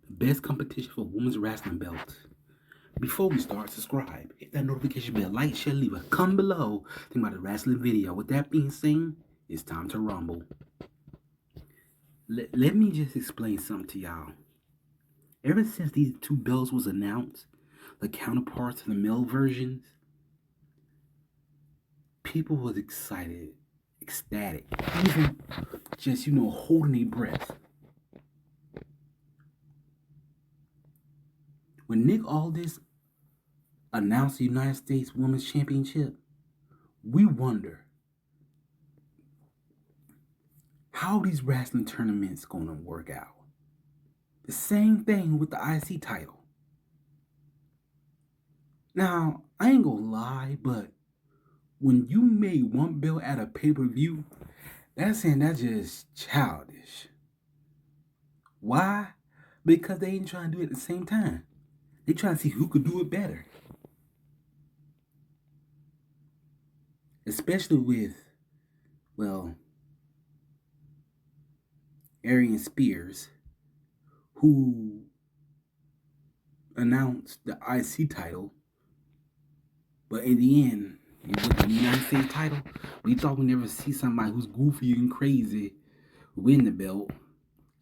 best competition for women's wrestling belts. Before we start, subscribe, hit that notification bell, like, share, leave a comment below. Think about the wrestling video. With that being said, it's time to rumble. Let me just explain something to y'all. Ever since these two belts was announced, the counterparts to the male versions, people was excited, ecstatic, even just, holding their breath. When Nick Aldis announced the United States Women's Championship, we wonder how these wrestling tournaments gonna work out. The same thing with the IC title. Now, I ain't gonna lie, but when you made one belt at a pay-per-view, that's just childish. Why? Because they ain't trying to do it at the same time. They trying to see who could do it better. Especially with, Arian Spears, who announced the IC title, but in the end, with the United States title, we thought we'd never see somebody who's goofy and crazy win the belt.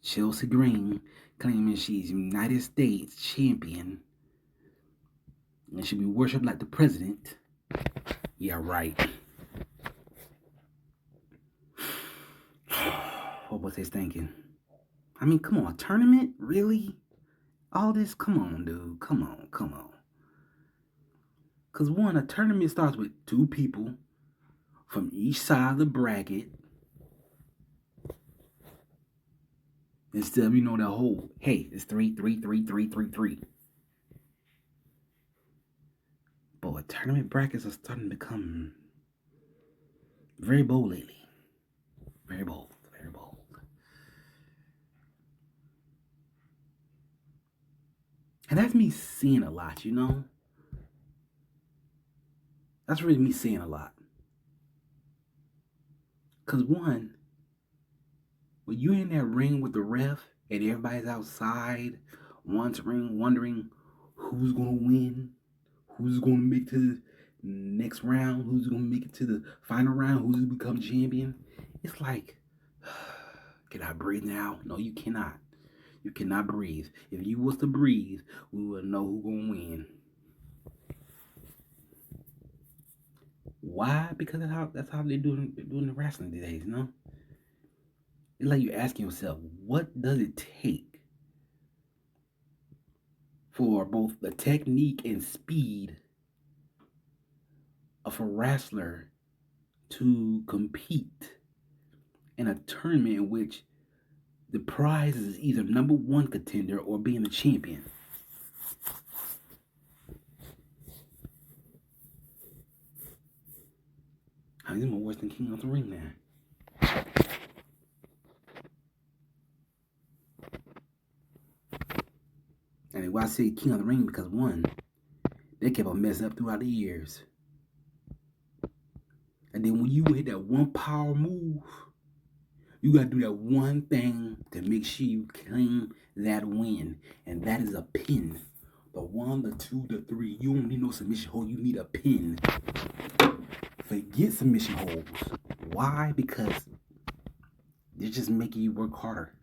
Chelsea Green claiming she's United States champion and should be worshipped like the president. Yeah, right. What was they thinking? I mean, come on, tournament? Really? All this? Come on, dude. Come on. Because one, a tournament starts with two people from each side of the bracket. Instead of, that whole, hey, it's 3, 3, 3, 3, 3, 3. But tournament brackets are starting to become very bold lately. Very bold. And that's me seeing a lot, That's really me seeing a lot. Because one, when you're in that ring with the ref and everybody's outside, wondering who's going to win, who's going to make it to the next round, who's going to make it to the final round, who's going to become champion, it's like, can I breathe now? No, you cannot. You cannot breathe. If you was to breathe, we would know who's going to win. Why? Because that's how they're doing the wrestling these days, It's like you're asking yourself, what does it take for both the technique and speed of a wrestler to compete in a tournament in which the prize is either number one contender or being a champion? I think I'm worse than King of the Ring now. And why I say King of the Ring? Because one, they kept on messing up throughout the years. And then when you hit that one power move, you got to do that one thing to make sure you claim that win. And that is a pin. The 1, the 2, the 3. You don't need no submission hold. You need a pin. Forget submission holds. Why? Because they're just making you work harder.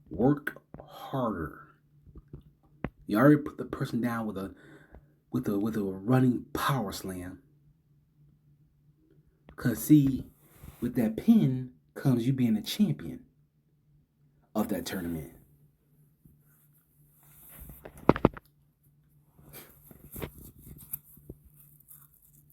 Work harder. You already put the person down with a running power slam. Cause see, with that pin comes you being a champion of that tournament.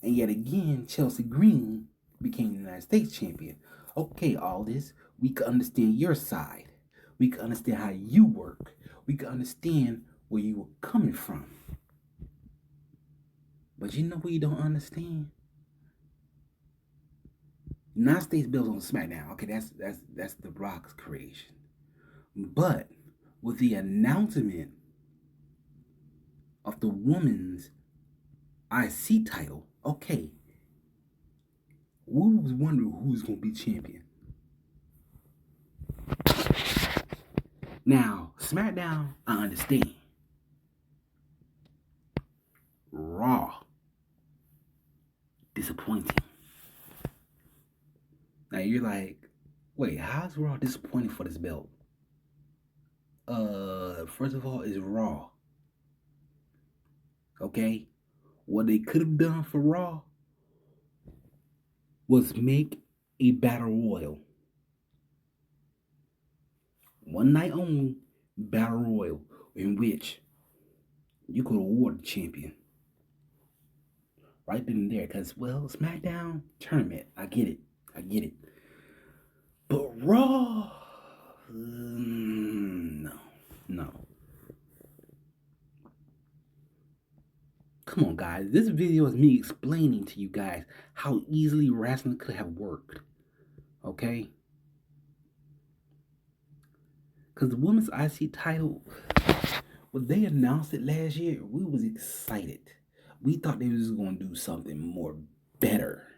And yet again, Chelsea Green became the United States champion. Okay, Aldis, we can understand your side. We can understand how you work. We can understand where you were coming from. But you know what you don't understand? United States built on SmackDown. Okay, that's the Rock's creation. But with the announcement of the women's IC title, okay, we was wondering who's gonna be champion. Now, SmackDown, I understand. Raw, disappointing. Now you're like, wait, how's Raw disappointing for this belt? First of all, it's Raw. Okay? What they could have done for Raw was make a battle royal. One night only battle royal in which you could award the champion. Right then and there, because, well, SmackDown tournament. I get it. But Raw, no. Come on, guys. This video is me explaining to you guys how easily wrestling could have worked. Okay? Because the women's IC title, when they announced it last year, we was excited. We thought they was going to do something more better.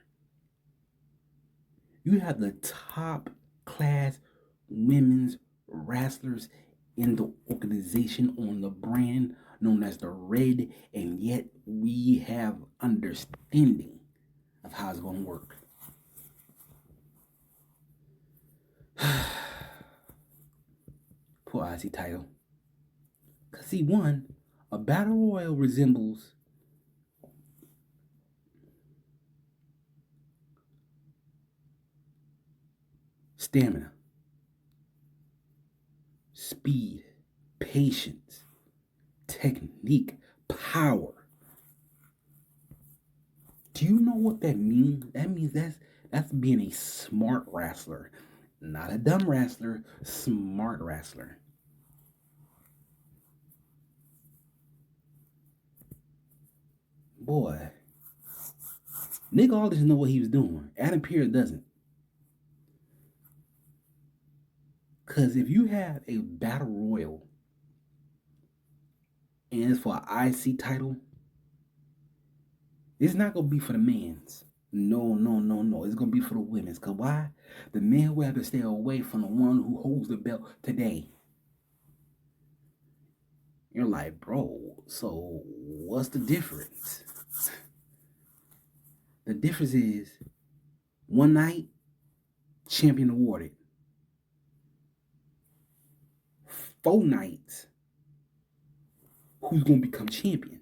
You have the top class women's wrestlers in the organization on the brand known as the Red, and yet we have understanding of how it's going to work. Poor IC title. Because see, one, a battle royal resembles stamina, speed, patience, technique, power. Do you know what that means? That means that's being a smart wrestler. Not a dumb wrestler, smart wrestler. Boy, Nick Aldis know what he was doing. Adam Pearce doesn't. Because if you have a battle royal and it's for an IC title, it's not going to be for the men's. No. It's going to be for the women's. Because why? The men will have to stay away from the one who holds the belt today. You're like, bro, so what's the difference? The difference is one night, champion awarded. 4 nights, who's going to become champion?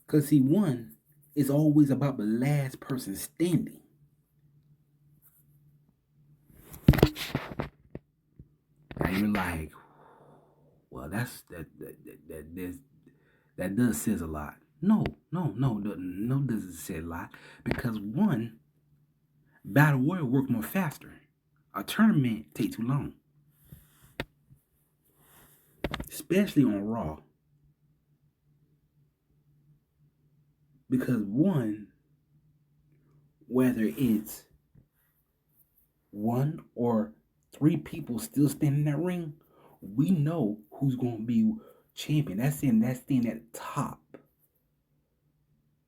Because see, one is always about the last person standing. And you're like, well, that does says a lot. No, doesn't say a lot. Because one, battle royal work more faster. A tournament take too long. Especially on Raw. Because one, whether it's 1 or 3 people still standing in that ring, we know who's going to be champion. That's staying at the top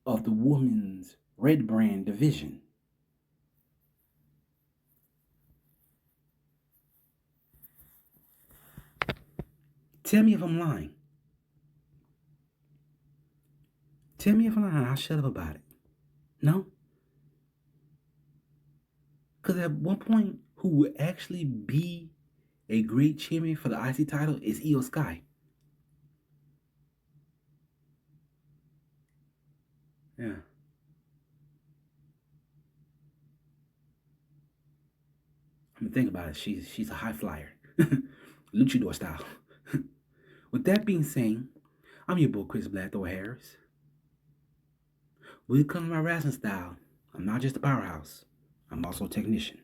of the women's red brand division. Tell me if I'm lying. Tell me if I'm lying. I'll shut up about it. No? Because at one point, who would actually be a great champion for the IC title is Io Sky. Yeah. I mean, think about it. She's a high flyer. Luchador style. With that being said, I'm your boy, Chris Blackthorn Harris. When it comes to my wrestling style, I'm not just a powerhouse. I'm also a technician.